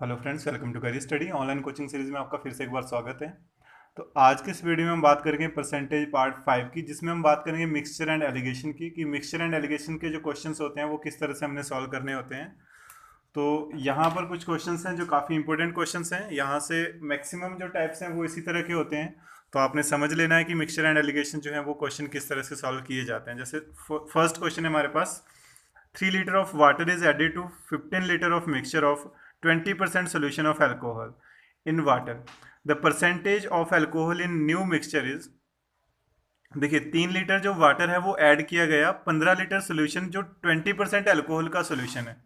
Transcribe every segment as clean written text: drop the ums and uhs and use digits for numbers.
Hello friends, welcome to career study online coaching series में आपका फिर से एक बार स्वागत है। तो आज के इस वीडियो में हम बात करेंगे परसेंटेज पार्ट 5 की, जिसमें हम बात करेंगे मिक्सचर एंड एलिगेशन की कि मिक्सचर एंड एलिगेशन के जो क्वेश्चंस होते हैं वो किस तरह से हमने सॉल्व करने होते हैं। तो यहाँ पर कुछ क्वेश्चंस हैं जो काफ़ी इंपॉर्टेंट क्वेश्चंस हैं। यहाँ से मैक्सिमम जो टाइप्स हैं वो इसी तरह के होते हैं। तो आपने समझ लेना है कि मिक्सचर एंड एलिगेशन जो है वो क्वेश्चन किस तरह से सॉल्व किए जाते हैं। जैसे फर्स्ट क्वेश्चन है हमारे पास, 3 litre of water is added to 15 litre of mixture of 20% solution of alcohol in water. The percentage of alcohol in new mixture is, देखिए 3 लीटर जो वाटर है वो ऐड किया गया 15 लीटर सोल्यूशन जो 20% एल्कोहल का सोल्यूशन है।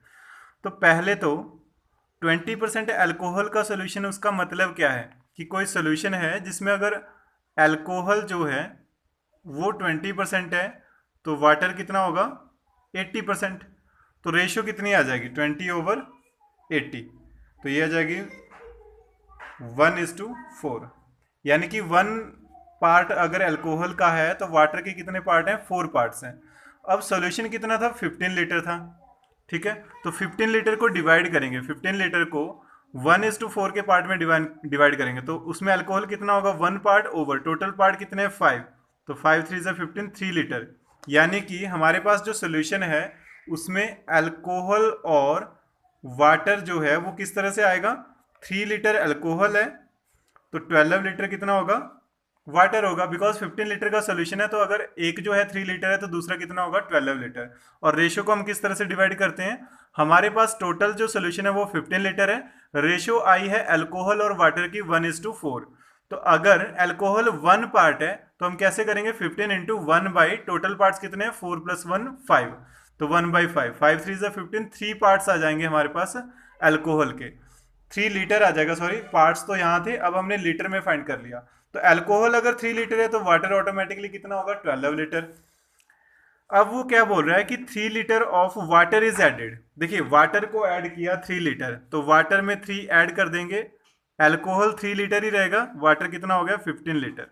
तो पहले तो 20% एल्कोहल का सोल्यूशन, उसका मतलब क्या है कि कोई सोल्यूशन है जिसमें अगर एल्कोहल जो है वो 20% है तो वाटर कितना होगा 80%। तो रेशियो कितनी आ जाएगी 20/80। तो ये आ जाएगी 1:4, यानी कि 1 पार्ट अगर अल्कोहल का है तो वाटर के कितने पार्ट हैं 4 पार्ट्स हैं। अब सॉल्यूशन कितना था 15 लीटर था, ठीक है। तो 15 लीटर को डिवाइड करेंगे, 15 लीटर को 1:4 के पार्ट में डिवाइड करेंगे तो उसमें अल्कोहल कितना होगा 1 पार्ट ओवर टोटल पार्ट कितने हैं 5। तो 5×3 = 15, 3 लीटर। यानी कि हमारे पास जो सोल्यूशन है उसमें अल्कोहल और वाटर जो है वो किस तरह से आएगा, 3 लीटर अल्कोहल है तो 12 लीटर कितना होगा वाटर होगा, बिकॉज 15 लीटर का सोल्यूशन है। तो अगर एक जो है 3 लीटर है तो दूसरा कितना होगा 12 लीटर। और रेशियो को हम किस तरह से डिवाइड करते हैं, हमारे पास टोटल जो सोल्यूशन है वो 15 लीटर है, रेशियो आई है अल्कोहल और वाटर की 1:4। तो अगर अल्कोहल 1 पार्ट है तो हम कैसे करेंगे 15 × 1 टोटल पार्ट्स कितने हैं 4 + 1 5। तो 1/5, 5×3 = 15, 3 पार्ट्स आ जाएंगे हमारे पास अल्कोहल के। 3 लीटर आ जाएगा, सॉरी पार्ट्स तो यहाँ थे, अब हमने लीटर में फाइंड कर लिया। तो अल्कोहल अगर 3 लीटर है तो वाटर ऑटोमेटिकली कितना होगा 12 लीटर। अब वो क्या बोल रहा है कि 3 litre of water is added. देखिए वाटर को ऐड किया 3 लीटर, तो वाटर में 3 ऐड कर देंगे, अल्कोहल 3 लीटर ही रहेगा, वाटर कितना हो गया 15 litre.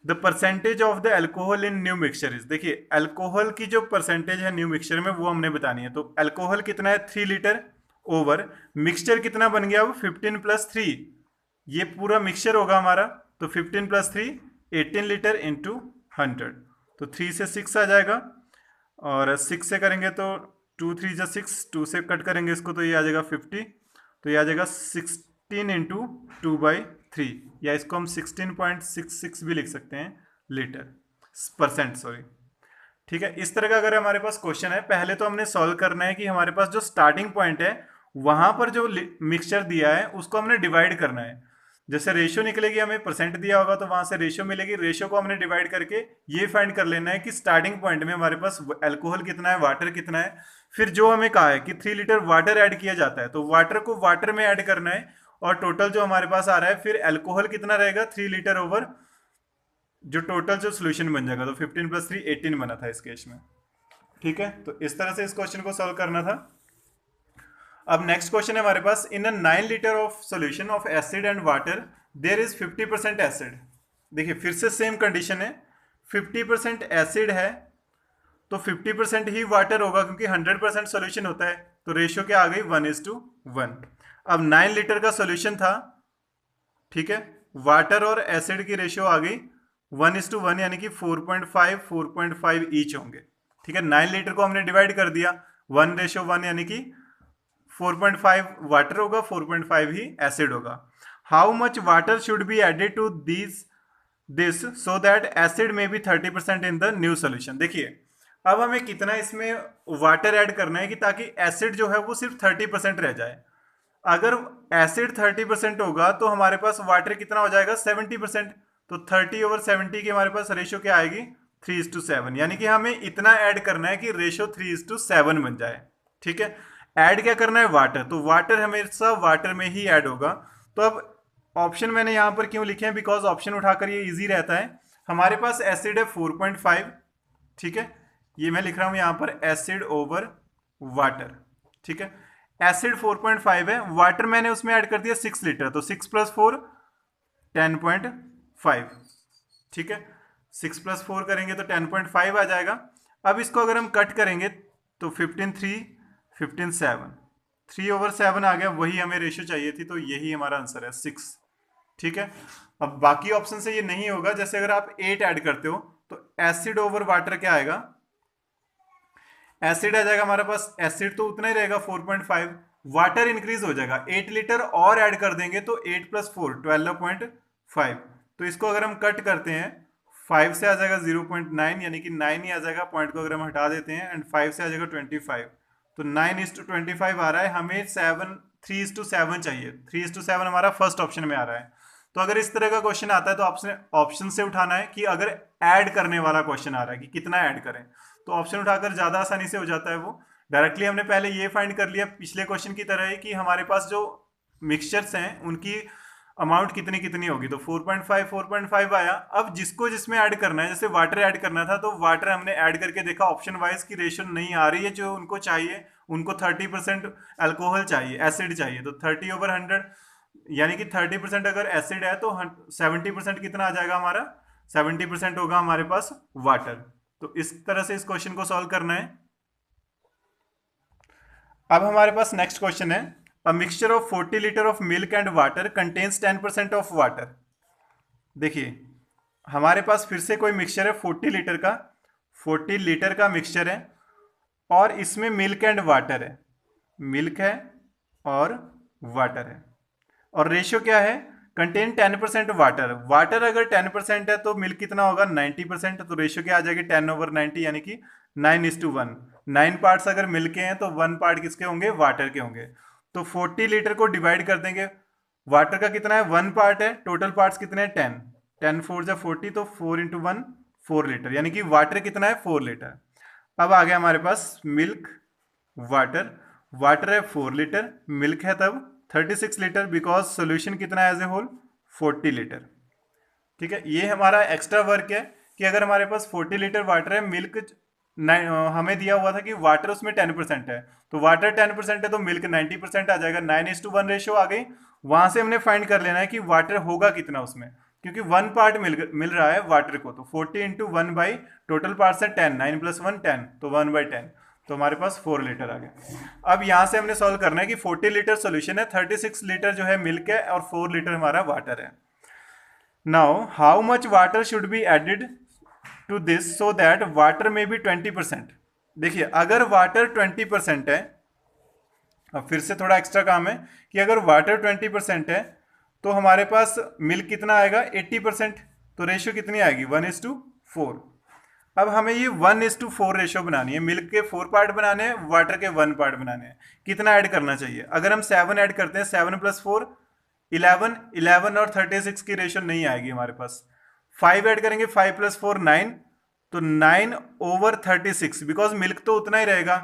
The percentage of the alcohol in new mixture is, देखिए अल्कोहल की जो परसेंटेज है न्यू मिक्सचर में वो हमने बतानी है। तो अल्कोहल कितना है 3 लीटर ओवर मिक्सचर कितना बन गया वो 15 + 3, ये पूरा मिक्सचर होगा हमारा। तो 15 + 3 18 लीटर इंटू 100। तो 3 से 6 आ जाएगा और 6 से करेंगे तो 2×3 = 6, 2 से कट करेंगे इसको तो ये आ जाएगा 50। तो ये आ जाएगा 16 × 2/3, या इसको हम 16.66 भी लिख सकते हैं लीटर परसेंट, सॉरी। ठीक है, इस तरह का अगर हमारे पास क्वेश्चन है, पहले तो हमने सॉल्व करना है कि हमारे पास जो स्टार्टिंग पॉइंट है वहां पर जो मिक्सचर दिया है उसको हमने डिवाइड करना है। जैसे रेशियो निकलेगी, हमें परसेंट दिया होगा तो वहां से रेशियो मिलेगी, रेशियो को हमने डिवाइड करके ये फाइंड कर लेना है कि स्टार्टिंग पॉइंट में हमारे पास अल्कोहल कितना है वाटर कितना है। फिर जो हमें कहा है कि 3 लीटर वाटर ऐड किया जाता है तो वाटर को वाटर में ऐड करना है, और टोटल जो हमारे पास आ रहा है फिर अल्कोहल कितना रहेगा 3 लीटर ओवर जो टोटल जो सोल्यूशन बन जाएगा। तो 15 + 3 18 बना था इस केस में। ठीक है, तो इस तरह से इस क्वेश्चन को सॉल्व करना था। अब नेक्स्ट क्वेश्चन है हमारे पास, in a 9 litre of solution of acid and water there is 50% acid. देखिए फिर से सेम कंडीशन है, 50% एसिड है तो 50% ही वाटर होगा क्योंकि 100% सोल्यूशन होता है। तो रेशियो क्या आ गई 1:1। अब 9 लीटर का सोल्यूशन था, ठीक है, वाटर और एसिड की रेशियो आ गई 1:1, यानी कि 4.5 4.5 ईच होंगे। ठीक है, 9 लीटर को हमने डिवाइड कर दिया 1:1, यानी कि 4.5 वाटर होगा 4.5 ही एसिड होगा। How much water should be added to this so that acid may be 30% in the new solution. देखिए अब हमें कितना इसमें वाटर ऐड करना है कि ताकि एसिड जो है वो सिर्फ 30% रह जाए। अगर एसिड 30% होगा तो हमारे पास वाटर कितना हो जाएगा 70%। तो 30/70 की हमारे पास रेशियो क्या आएगी 3:7, यानी कि हमें इतना ऐड करना है कि रेशियो 3:7 बन जाए। ठीक है, ऐड क्या करना है वाटर, तो वाटर हमेशा वाटर में ही ऐड होगा। तो अब ऑप्शन मैंने यहां पर क्यों लिखे हैं, बिकॉज ऑप्शन उठाकर ये इजी रहता है। हमारे पास एसिड है 4.5, ठीक है, ये मैं लिख रहा हूं यहां पर एसिड ओवर वाटर। ठीक है, एसिड 4.5 है, वाटर मैंने उसमें ऐड कर दिया 6 लीटर, तो 6 + 4 10.5। ठीक है, 6 + 4 करेंगे तो 10.5 आ जाएगा। अब इसको अगर हम कट करेंगे तो 15 3 15 7, 3/7 आ गया, वही हमें रेशियो चाहिए थी, तो यही हमारा आंसर है 6। ठीक है, अब बाकी ऑप्शन से ये नहीं होगा। जैसे अगर आप 8 ऐड करते हो तो एसिड ओवर वाटर क्या आएगा, एसिड आ जाएगा हमारे पास, एसिड तो उतना ही रहेगा 4.5, वाटर इंक्रीज हो जाएगा 8 लीटर और ऐड कर देंगे तो 8 + 4 12.5। तो इसको अगर हम कट करते हैं 5 से आ जाएगा 0.9, यानी कि 9 ही आ जाएगा, पॉइंट को अगर हम हटा देते हैं, एंड 5 से आ जाएगा 25, तो 9:25 आ रहा है। हमें 3:7 चाहिए, 3:7 हमारा फर्स्ट ऑप्शन में आ रहा है। तो अगर इस तरह का क्वेश्चन आता है तो ऑप्शन से उठाना है कि अगर ऐड करने वाला क्वेश्चन आ रहा है कि कितना ऐड करें, तो ऑप्शन उठाकर ज्यादा आसानी से हो जाता है वो। डायरेक्टली हमने पहले ये फाइंड कर लिया पिछले क्वेश्चन की तरह ही कि हमारे पास जो मिक्सचर्स हैं उनकी अमाउंट कितनी कितनी होगी, तो 4.5 आया। अब जिसको जिसमें ऐड करना है, जैसे वाटर ऐड करना था तो वाटर हमने ऐड करके देखा ऑप्शन वाइज की रेशियो नहीं आ रही है जो उनको चाहिए। उनको 30% अल्कोहल चाहिए, एसिड चाहिए, तो 30/100, यानी कि 30% अगर एसिड है तो 70% कितना आ जाएगा हमारा, 70% होगा हमारे पास वाटर। तो इस तरह से इस क्वेश्चन को सॉल्व करना है। अब हमारे पास नेक्स्ट क्वेश्चन है, a mixture of 40 litre of milk and water contains 10% of water. देखिए हमारे पास फिर से कोई मिक्सचर है 40 लीटर का, 40 लीटर का मिक्सचर है और इसमें मिल्क एंड वाटर है, मिल्क है और वाटर है, और रेशियो क्या है, कंटेन 10% वाटर। वाटर अगर 10% है तो मिल्क कितना होगा 90%, तो रेशियो क्या आ जाएगी 10/90, यानी कि 9:1। 9 पार्ट्स अगर मिल्क के हैं तो 1 पार्ट किसके होंगे, वाटर के होंगे। तो 40 लीटर को डिवाइड कर देंगे, वाटर का कितना है 1 पार्ट है, टोटल पार्ट्स कितने हैं 10, 10 4 जा 40, तो 4 × 1 4 लीटर, यानी कि वाटर कितना है 4 लीटर। अब आ गया हमारे पास मिल्क वाटर, वाटर है 4 लीटर, मिल्क है तब 36 लीटर, बिकॉज सोल्यूशन कितना है एज ए होल 40 लीटर। ठीक है, ये हमारा एक्स्ट्रा वर्क है कि अगर हमारे पास 40 लीटर वाटर है, मिल्क हमें दिया हुआ था कि वाटर उसमें 10% है, तो वाटर 10% है तो मिल्क 90% आ जाएगा, 9:1 रेशियो आ गई। वहां से हमने फाइंड कर लेना है कि वाटर होगा कितना उसमें, क्योंकि 1 पार्ट मिल रहा है वाटर को, तो 40 × 1 बाई टोटल पार्ट्स है 10, 9 + 1 10, तो 1/10, तो हमारे पास 4 लीटर आ गया। अब यहां से हमने सॉल्व करना है कि 40 लीटर सोल्यूशन है, 36 लीटर जो है मिल्क है और 4 लीटर हमारा वाटर है। Now how much water should be added to this so that water में बी 20%। देखिए अगर वाटर 20% है, अब फिर से थोड़ा एक्स्ट्रा काम है कि अगर वाटर 20% है तो हमारे पास मिल्क कितना आएगा 80%, तो रेशियो कितनी आएगी 1:4। अब हमें ये 1:4 रेशियो बनानी है, मिल्क के 4 पार्ट बनाने हैं, वाटर के 1 पार्ट बनाने हैं। कितना ऐड करना चाहिए, अगर हम 7 ऐड करते हैं, 7 + 4 11, 11 और 36 की रेशियो नहीं आएगी हमारे पास। 5 ऐड करेंगे, 5 + 4 9, तो 9/36, बिकॉज मिल्क तो उतना ही रहेगा,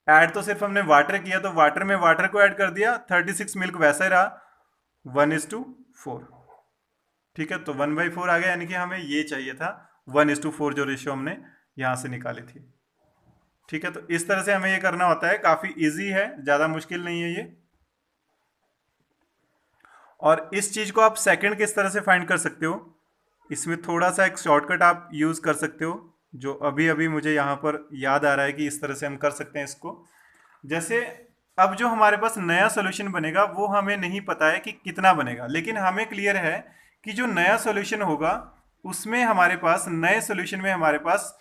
ऐड तो सिर्फ हमने वाटर किया, तो वाटर में वाटर को ऐड कर दिया, 36 मिल्क वैसा ही रहा, 1:4। ठीक है, तो 1/4 आ गया, यानी कि हमें ये चाहिए था 1:4 जो रेशियो हमने यहां से निकाली थी। ठीक है, तो इस तरह से हमें ये करना होता है, काफी इजी है, ज्यादा मुश्किल नहीं है ये। और इस चीज को आप सेकंड किस तरह से फाइंड कर सकते हो, इसमें थोड़ा सा एक शॉर्टकट आप यूज कर सकते हो, जो अभी अभी मुझे यहाँ पर याद आ रहा है कि इस तरह से हम कर सकते हैं इसको। जैसे अब जो हमारे पास नया सोल्यूशन बनेगा वो हमें नहीं पता है कि कितना बनेगा, लेकिन हमें क्लियर है कि जो नया सोल्यूशन होगा उसमें हमारे पास, नए सोल्यूशन में हमारे पास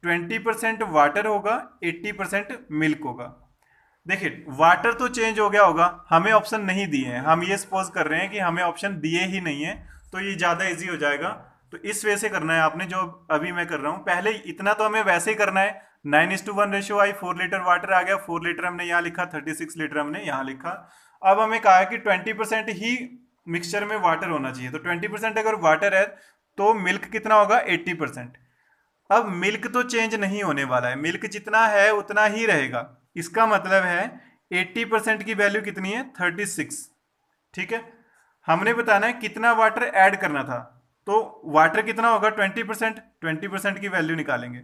20% वाटर होगा, 80% मिल्क होगा। देखिए वाटर तो चेंज हो गया होगा, हमें ऑप्शन नहीं दिए हैं, हम ये सपोज कर रहे हैं कि हमें ऑप्शन दिए ही नहीं है, तो ये ज्यादा इजी हो जाएगा। तो इस वे से करना है आपने, जो अभी मैं कर रहा हूं। पहले इतना तो हमें वैसे ही करना है, 9:1 रेशियो आई, 4 लीटर वाटर आ गया, 4 लीटर हमने यहाँ लिखा, 36 लीटर हमने यहाँ लिखा। अब हमें कहा है कि 20% ही मिक्सचर में वाटर होना चाहिए, तो 20% अगर वाटर है तो मिल्क कितना होगा 80%। अब मिल्क तो चेंज नहीं होने वाला है, मिल्क जितना है उतना ही रहेगा, इसका मतलब है 80% की वैल्यू कितनी है 36। ठीक है, हमने बताना है कितना वाटर ऐड करना था, तो वाटर कितना होगा 20%, 20% की वैल्यू निकालेंगे।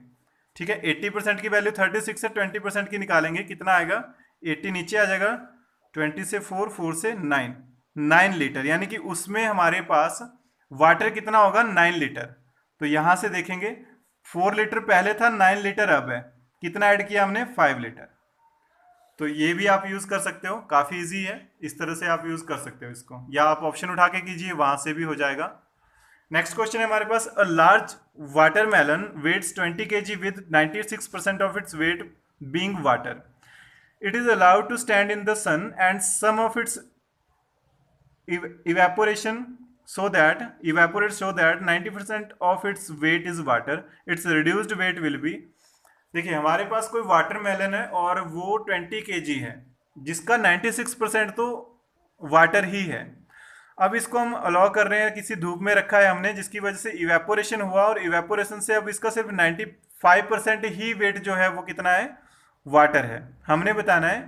ठीक है, 80% की वैल्यू 36 है, 20% की निकालेंगे, कितना आएगा 80 नीचे आ जाएगा, 20 से 4, 4 से 9, 9 लीटर, यानी कि उसमें हमारे पास वाटर कितना होगा 9 लीटर। तो यहां से देखेंगे 4 लीटर पहले था, 9 लीटर अब है, कितना ऐड किया हमने 5 लीटर, तो ये भी आप यूज कर सकते हो, काफी इजी है, इस तरह से आप यूज कर सकते हो इसको, या आप ऑप्शन उठा के कीजिए, वहां से भी हो जाएगा। नेक्स्ट क्वेश्चन है हमारे पास, a large watermelon weighs 20 kg with 96% of its weight being water. It is allowed to stand in the sun and some of its evaporation evaporates so that 90% of its weight is water. Its reduced weight will be। देखिए हमारे पास कोई watermelon है और वो 20 kg है, जिसका 96% तो water ही है। अब इसको हम अलाउ कर रहे हैं, किसी धूप में रखा है हमने, जिसकी वजह से इवेपोरेशन हुआ, और इवेपोरेशन से अब इसका सिर्फ 95% ही वेट जो है वो कितना है, वाटर है। हमने बताना है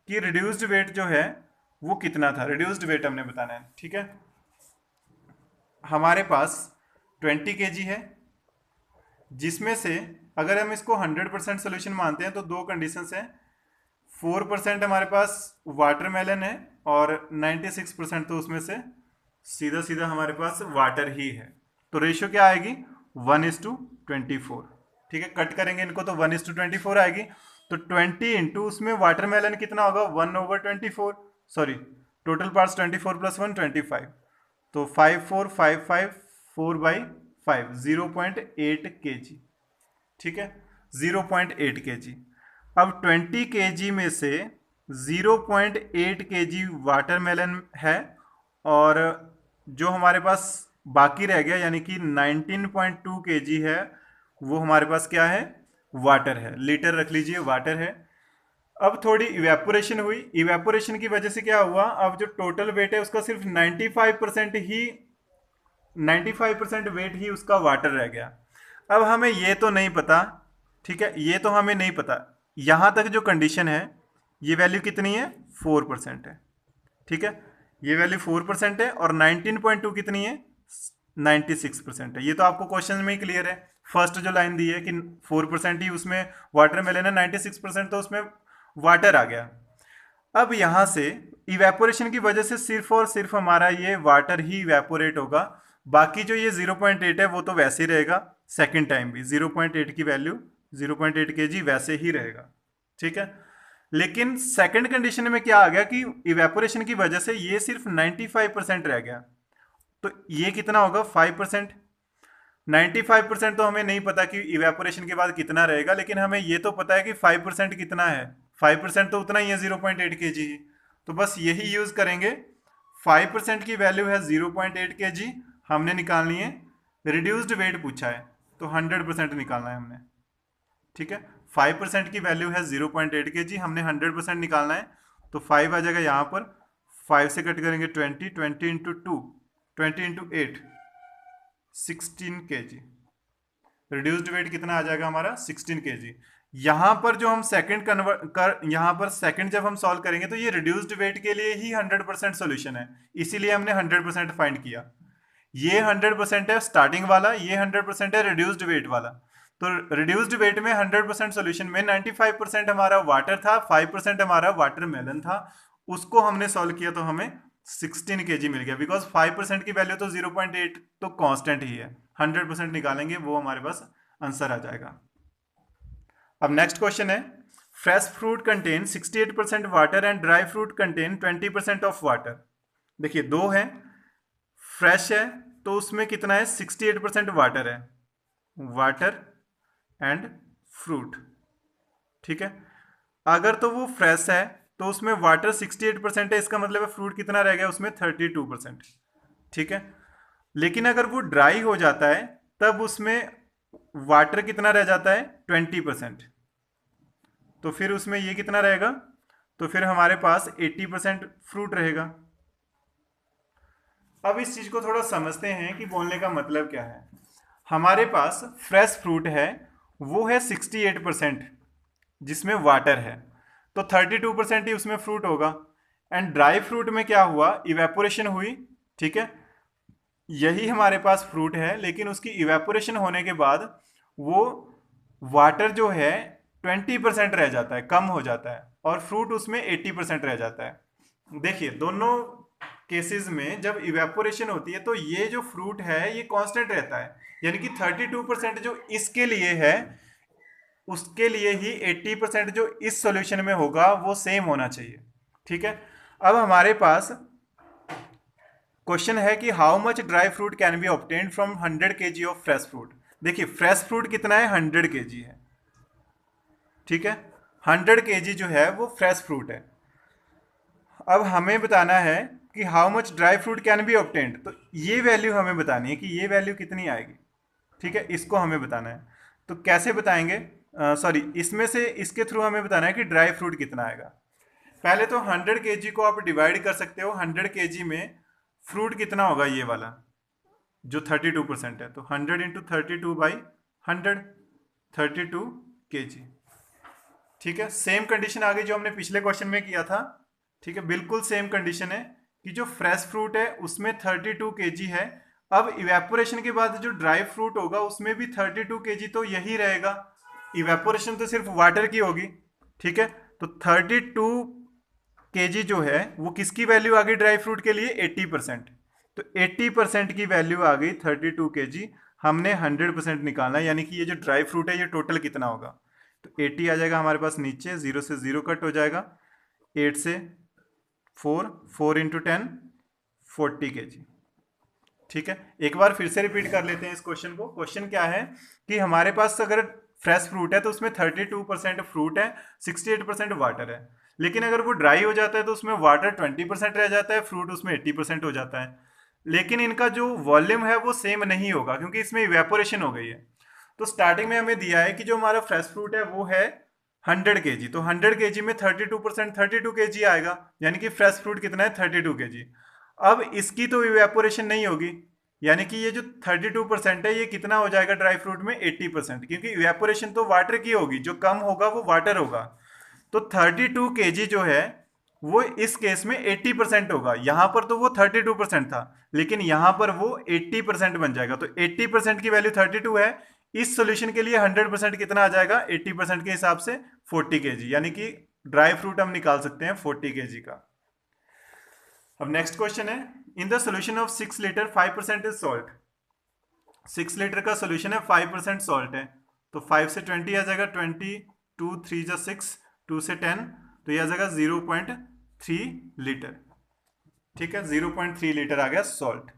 कि रिड्यूस्ड वेट जो है वो कितना था, रिड्यूस्ड वेट हमने बताना है। ठीक है, हमारे पास 20 kg है, जिसमें से अगर हम इसको 100% सोल्यूशन मानते हैं तो दो कंडीशंस हैं, 4% हमारे पास वाटरमेलन है और 96% तो उसमें से सीधा सीधा हमारे पास वाटर ही है। तो रेशियो क्या आएगी, 1:24। ठीक है, कट करेंगे इनको तो 1:24 आएगी। तो 20 इंटू उसमें वाटरमेलन कितना होगा, 1/24, सॉरी टोटल पार्ट्स 24 + 1 25, तो 5455 4/5 0.8 kg। ठीक है, 0.8 kg। अब 20 kg में से 0.8 kg वाटरमेलन है, और जो हमारे पास बाकी रह गया यानी कि 19.2 kg है, वो हमारे पास क्या है, वाटर है। लीटर रख लीजिए, वाटर है। अब थोड़ी इवेपोरेशन हुई, इवेपोरेशन की वजह से क्या हुआ, अब जो टोटल वेट है उसका सिर्फ 95% वेट ही उसका वाटर रह गया। अब हमें ये तो नहीं पता, ठीक है, ये तो हमें नहीं पता, यहां तक जो कंडीशन है ये वैल्यू कितनी है, 4% है। ठीक है, ये वैल्यू 4% है, और 19.2 कितनी है, 96% है। ये तो आपको क्वेश्चन में ही क्लियर है, फर्स्ट जो लाइन दी है कि 4% ही उसमें वाटरमेलन है, 96% तो उसमें वाटर आ गया। अब यहां से इवेपोरेशन की वजह से सिर्फ और सिर्फ हमारा ये वाटर ही इवेपोरेट होगा, बाकी जो ये 0.8 है वो तो वैसे ही रहेगा, सेकेंड टाइम भी 0.8 की वैल्यू 0.8 kg वैसे ही रहेगा। ठीक है, लेकिन सेकंड कंडीशन में क्या आ गया कि इवेपोरेशन की वजह से ये सिर्फ 95% रह गया, तो ये कितना होगा, 5%। 95% तो हमें नहीं पता कि इवेपोरेशन के बाद कितना रहेगा, लेकिन हमें ये तो पता है कि 5% कितना है, 5% तो उतना ही है, 0.8 kg। तो बस यही यूज करेंगे, 5% की वैल्यू है 0.8 kg, हमने निकालनी है। रिड्यूस्ड वेट पूछा है तो 100% निकालना है हमने। ठीक है, 5% की वैल्यू है 0.8 kg, हमने 100% निकालना है, तो 5 आ जाएगा यहाँ पर, 5 से कट करेंगे 20, 20 into 2, 20 into 8, 16 kg। Reduced weight कितना आ जाएगा हमारा, 16 kg। यहाँ पर जो हम सेकंड यहाँ पर सेकंड जब हम सॉल्व करेंगे तो ये रिड्यूस्ड वेट के लिए ही 100% सोल्यूशन है, इसीलिए हमने 100% फाइंड किया। ये 100% है स्टार्टिंग वाला, ये 100% है रिड्यूस्ड वेट वाला। तो रिड्यूस्ड वेट में 100% सोल्यूशन में 95% हमारा वाटर था, 5% हमारा वाटरमेलन था, उसको हमने सॉल्व किया तो हमें 16 kg मिल गया, बिकॉज 5% की वैल्यू तो 0.8 तो कांस्टेंट ही है, 100% निकालेंगे वो हमारे पास आंसर आ जाएगा। अब नेक्स्ट क्वेश्चन है, fresh fruit contain 68% water and dry fruit contain 20% of water. देखिए दो है, फ्रेश है तो उसमें कितना है, 68% वाटर है, वाटर एंड फ्रूट। ठीक है, अगर तो वो फ्रेश है तो उसमें वाटर 68% है, इसका मतलब है फ्रूट कितना रह गया उसमें, 32%। ठीक है, लेकिन अगर वो ड्राई हो जाता है तब उसमें वाटर कितना रह जाता है, 20%। तो फिर उसमें ये कितना रहेगा, तो फिर हमारे पास 80% फ्रूट रहेगा। अब इस चीज को थोड़ा समझते हैं कि बोलने का मतलब क्या है। हमारे पास फ्रेश फ्रूट है, वो है 68% जिसमें वाटर है, तो 32% ही उसमें फ्रूट होगा। एंड ड्राई फ्रूट में क्या हुआ, इवेपोरेशन हुई। ठीक है, यही हमारे पास फ्रूट है, लेकिन उसकी इवेपोरेशन होने के बाद वो वाटर जो है 20% रह जाता है, कम हो जाता है, और फ्रूट उसमें 80% रह जाता है। देखिए दोनों केसेस में जब इवेपोरेशन होती है तो ये जो फ्रूट है ये कांस्टेंट रहता है, यानी कि 32% जो इसके लिए है उसके लिए ही 80% जो इस सॉल्यूशन में होगा वो सेम होना चाहिए। ठीक है, अब हमारे पास क्वेश्चन है कि how much dry fruit can be obtained from 100 kg of fresh fruit. देखिए फ्रेश फ्रूट कितना है, 100 kg है। ठीक है, 100 kg जो है वो फ्रेश फ्रूट है। अब हमें बताना है कि how much dry fruit can be obtained, तो ये वैल्यू हमें बतानी है कि ये वैल्यू कितनी आएगी। ठीक है, इसको हमें बताना है। तो कैसे बताएंगे, सॉरी इसमें से इसके थ्रू हमें बताना है कि ड्राई फ्रूट कितना आएगा। पहले तो 100 kg को आप डिवाइड कर सकते हो, 100 kg में फ्रूट कितना होगा, ये वाला जो 32% है, तो 100 इंटू 32/100, 32 kg। ठीक है, सेम कंडीशन आ गई जो हमने पिछले क्वेश्चन में किया था। ठीक है, बिल्कुल सेम कंडीशन है कि जो फ्रेश फ्रूट है उसमें 32 kg है। अब इवेपोरेशन के बाद जो ड्राई फ्रूट होगा उसमें भी 32 kg तो यही रहेगा, इवेपोरेशन तो सिर्फ वाटर की होगी। ठीक है, तो 32 kg जो है वो किसकी वैल्यू आ गई ड्राई फ्रूट के लिए, 80%। तो 80% की वैल्यू आ गई 32 kg। हमने 100% निकालना है, यानी कि ये जो ड्राई फ्रूट है ये टोटल कितना होगा, तो 80 आ जाएगा हमारे पास नीचे, 0 से 0 कट हो जाएगा, 8 से 4 इंटू 10 40 kg। ठीक है, एक बार फिर से रिपीट कर लेते हैं इस क्वेश्चन को। क्वेश्चन क्या है कि हमारे पास अगर फ्रेश फ्रूट है तो उसमें 32% फ्रूट है, 68% वाटर है। लेकिन अगर वो ड्राई हो जाता है तो उसमें वाटर 20% रह जाता है, फ्रूट उसमें 80% हो जाता है। लेकिन इनका जो वॉल्यूम है वो सेम नहीं होगा क्योंकि इसमें इवेपोरेशन हो गई है। तो स्टार्टिंग में हमें दिया है कि जो हमारा फ्रेश फ्रूट है वो है 100 kg, तो 100 kg में 32% 32 kg आएगा, यानी कि फ्रेश फ्रूट कितना है, 32 kg। अब इसकी तो इवेपोरेशन नहीं होगी, यानी कि ये जो 32% है ये कितना हो जाएगा ड्राई फ्रूट में, 80%, क्योंकि इवेपोरेशन तो वाटर की होगी, जो कम होगा वो वाटर होगा। तो 32 kg जो है वो इस केस में 80% होगा। यहां पर तो वो 32% था, लेकिन यहां पर वो 80% बन जाएगा। तो 80% की वैल्यू 32 है, इस सोल्यूशन के लिए 100% कितना आ जाएगा, 80% के हिसाब से 40 kg, यानी कि ड्राई फ्रूट हम निकाल सकते हैं 40 kg का। अब नेक्स्ट क्वेश्चन है, इन the solution of 6 litre 5% is salt. 6 litre का सोल्यूशन है, 5% सॉल्ट है, तो 5 से 20 आ जाएगा, 20, 2 3 जा 6, 2 से 10, तो यह आ जाएगा 0.3 लीटर। ठीक है, 0.3 लीटर आ गया सॉल्ट।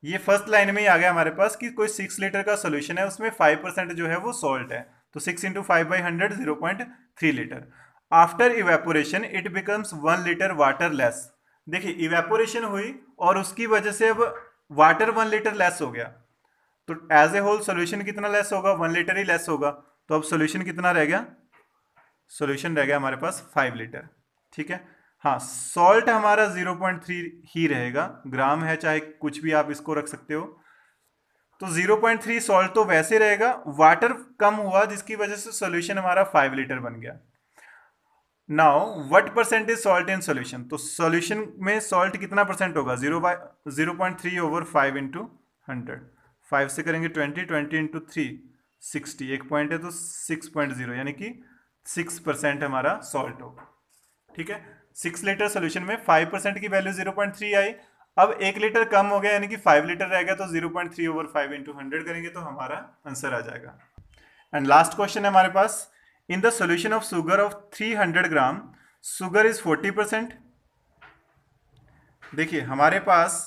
ये फर्स्ट लाइन में ही आ गया हमारे पास कि कोई 6 लीटर का सोल्यूशन है उसमें 5% जो है वो सॉल्ट है, तो 6 into 5/100 0.3 litre. After evaporation it becomes 1 litre water less. देखिए इवेपोरेशन हुई और उसकी वजह से अब वाटर 1 लीटर लेस हो गया, तो एज ए होल सोल्यूशन कितना लेस होगा, 1 लीटर ही लेस होगा। तो अब सोल्यूशन कितना रह गया, सोल्यूशन रह गया हमारे पास 5 लीटर। ठीक है, हाँ सॉल्ट हमारा 0.3 ही रहेगा, ग्राम है चाहे कुछ भी आप इसको रख सकते हो। तो 0.3 सॉल्ट तो वैसे रहेगा, वाटर कम हुआ जिसकी वजह से सोल्यूशन हमारा 5 लीटर बन गया। Now what percentage salt in solution, तो सोल्यूशन में सॉल्ट कितना परसेंट होगा, 0.3 ओवर 5 इंटू 100, 5 से करेंगे 20, 20 इंटू 3 60, एक पॉइंट है तो 6.0, यानी कि 6% हमारा सॉल्ट होगा। ठीक है, 6 लीटर सोल्यूशन में 5% की वैल्यू 0.3 आई। अब 1 लीटर कम हो गया यानी कि 5 लीटर रह गया, तो 0.3 ओवर 5 इंटू 100 करेंगे तो हमारा आंसर आ जाएगा। एंड लास्ट क्वेश्चन है हमारे पास, in the solution of sugar of 300 gram sugar is 40%। देखिए हमारे पास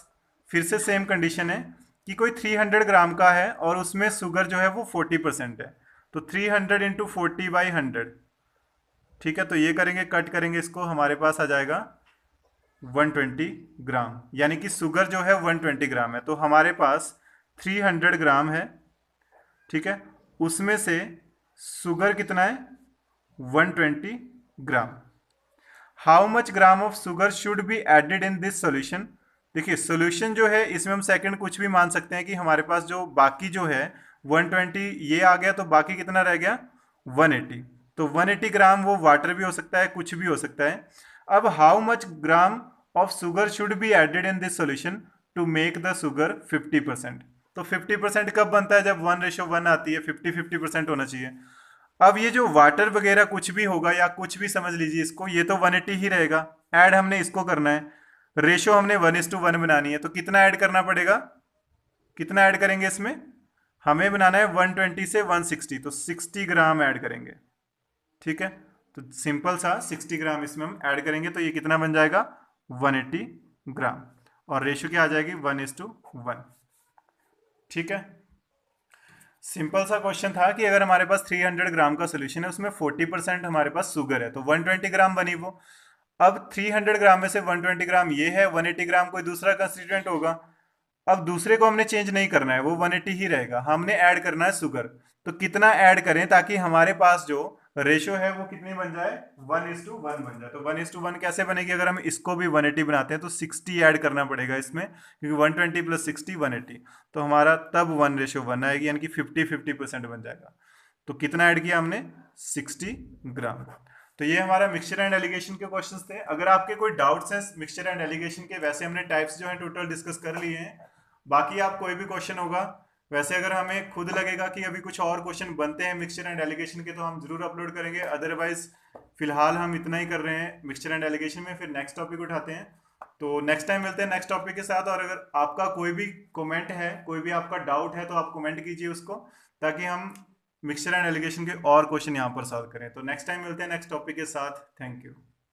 फिर से सेम कंडीशन है कि कोई 300 ग्राम का है और उसमें शुगर जो है वो 40% है, तो 300 इंटू 40/100। ठीक है, तो ये करेंगे, कट करेंगे इसको, हमारे पास आ जाएगा 120 ग्राम, यानी कि शुगर जो है 120 ग्राम है। तो हमारे पास 300 ग्राम है, ठीक है, उसमें से शुगर कितना है, 120 gram. How much gram of sugar should be added in this solution. देखिए सोल्यूशन जो है इसमें हम सेकंड कुछ भी मान सकते हैं कि हमारे पास जो बाकी जो है 120 ये आ गया, तो बाकी कितना रह गया, 180। तो 180 ग्राम वो वाटर भी हो सकता है, कुछ भी हो सकता है। अब how much gram of sugar should be added in this solution to make the sugar 50%। तो 50% कब बनता है, जब 1:1 आती है, 50-50% होना चाहिए। अब ये जो वाटर वगैरह कुछ भी होगा या कुछ भी समझ लीजिए इसको, ये तो 180 ही रहेगा। ऐड हमने इसको करना है, रेशो हमने 1:1 बनानी है, तो कितना ऐड करना पड़ेगा, कितना ऐड करेंगे इसमें, हमें बनाना है 120 से 160, तो 60 ग्राम ऐड करेंगे। ठीक है, तो सिंपल सा 60 ग्राम इसमें हम ऐड करेंगे, तो ये कितना बन जाएगा 180 ग्राम, और रेशियो क्या आ जाएगी 1:1। ठीक है, सिंपल सा क्वेश्चन था कि अगर हमारे पास 300 ग्राम का सोल्यूशन है, उसमें 40% हमारे पास शुगर है, तो 120 ग्राम बनी वो। अब 300 ग्राम में से 120 ग्राम ये है, 180 ग्राम कोई दूसरा कंस्टिट्यूएंट होगा। अब दूसरे को हमने चेंज नहीं करना है, वो 180 ही रहेगा, हमने ऐड करना है शुगर। तो कितना ऐड करें ताकि हमारे पास जो रेशो है वो कितनी बन जाए 1:1 बन जाए। तो 1:1 कैसे बनेगी, अगर हम इसको भी 180 बनाते हैं तो 60 ऐड करना पड़ेगा इसमें, क्योंकि 120 + 60 180, तो हमारा तब 1:1 आएगी, यानी कि 50-50% बन जाएगा। तो कितना ऐड किया हमने 60 ग्राम। तो ये हमारा मिक्सचर एंड एलिगेशन के क्वेश्चंस थे। अगर आपके कोई डाउट्स हैं मिक्सचर एंड एलिगेशन के, वैसे हमने टाइप्स जो हैं टोटल डिस्कस कर लिए हैं। बाकी आप कोई भी क्वेश्चन होगा, वैसे अगर हमें खुद लगेगा कि अभी कुछ और क्वेश्चन बनते हैं मिक्सचर एंड एलिगेशन के, तो हम जरूर अपलोड करेंगे। अदरवाइज फिलहाल हम इतना ही कर रहे हैं मिक्सचर एंड एलिगेशन में, फिर नेक्स्ट टॉपिक उठाते हैं। तो नेक्स्ट टाइम मिलते हैं नेक्स्ट टॉपिक के साथ। और अगर आपका कोई भी कमेंट है, कोई भी आपका डाउट है, तो आप कमेंट कीजिए उसको, ताकि हम मिक्सचर एंड एलिगेशन के और क्वेश्चन यहाँ पर सॉल्व करें। तो नेक्स्ट टाइम मिलते हैं नेक्स्ट टॉपिक के साथ। Thank you.